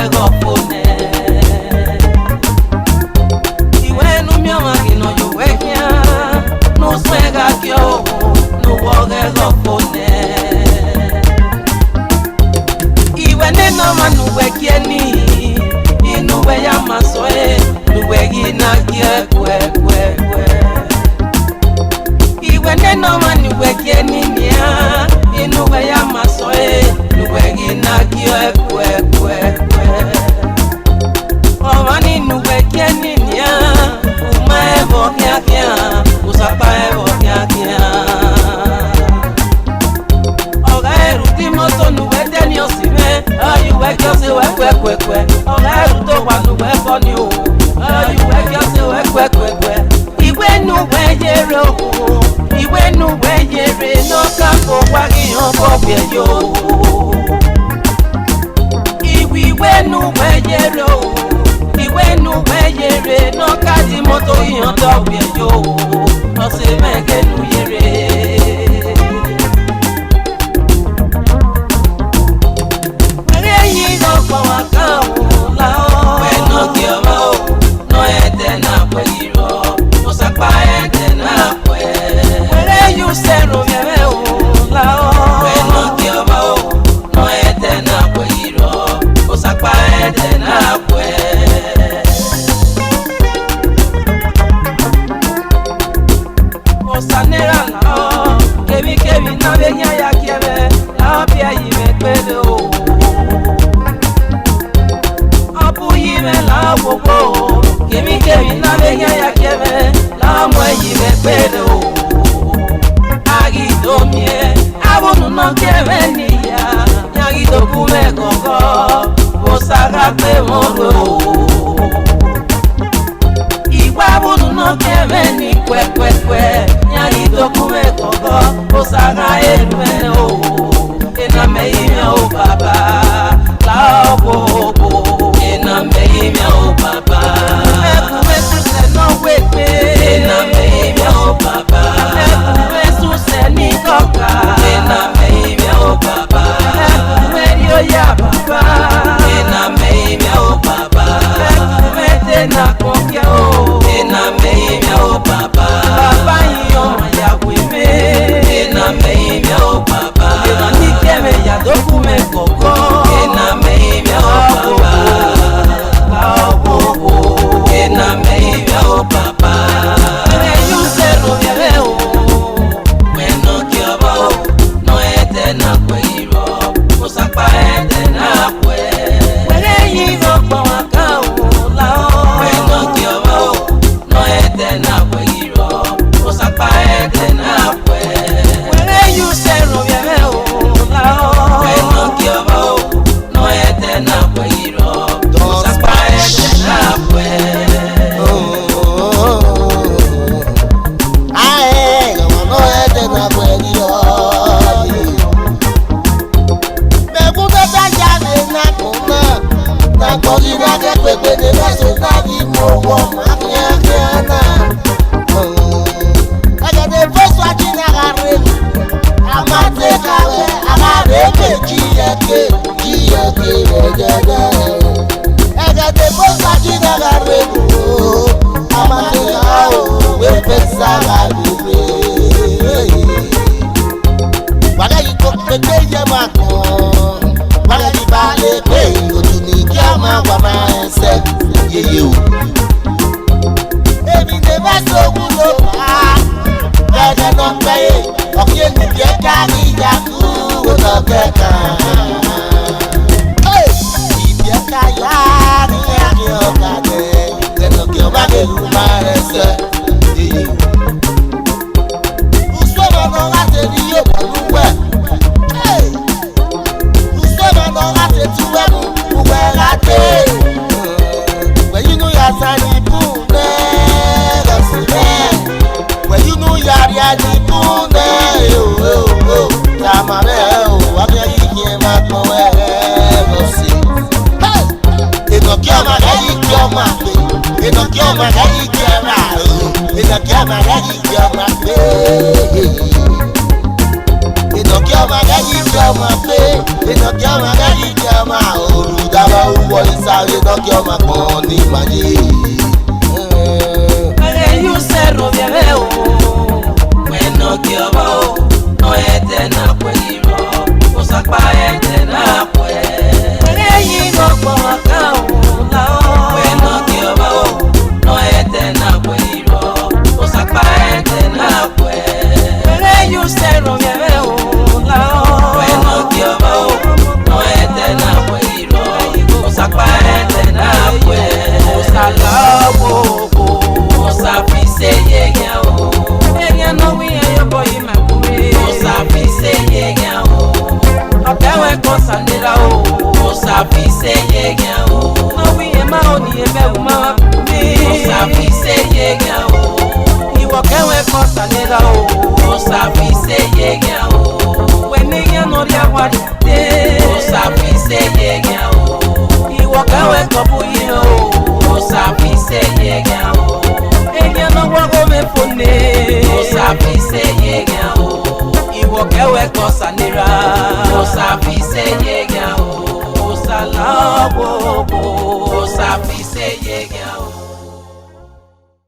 ego pone iwe nu mi amagi no yo wekia no swega kyo no ego pone iwe neno manu wekieni inuwe ya masoe nuwe gina kie kwe iwe neno manu wekieni nia inuwe ya masoe nuwe gina kie kwe omani nuwe kieni nia uma evo kia usapa evo kia oga erutimo so nuwe teni osime ayuwe kiose kwe oga eruto wa nuwe foni o ayuwe kiose kwe iwe nuwe yere o iwe nuwe yere no kampo wagi onko bieyo iwe nuwe yere o iwe nuwe yere no kati moto iyan to bieyo ose mege nu yere Ìnàkí ọmọ Ìjàmbá wọ ìsáré dọ́kì ọmọ kan ní ìmàdí. You said no viene o. When no quiero no etena puedo. Cosa pa etena puedo. Ey no como acá la o. When no quiero no etena puedo. Cosa pa etena puedo. Ey you said no viene o la o. When no quiero no etena puedo. Cosa pa etena puedo. Cosa la o. Osafi se yega o. Enya no we ayo boy makumi. Osafi se yega o. Otewe kosandira o. Osafi se yega o. No we ema oni ebe uma makumi. Osafi se yega o. Iwo kewe kosandira o. Osafi se yega o. Weniya no ria warite. Osafi se yega o. Iwo kewe kobuyi o. Osafi se yega o. Osafi se yega o. Iwo kewe kosanira. Osafi se yega o. Osalawo.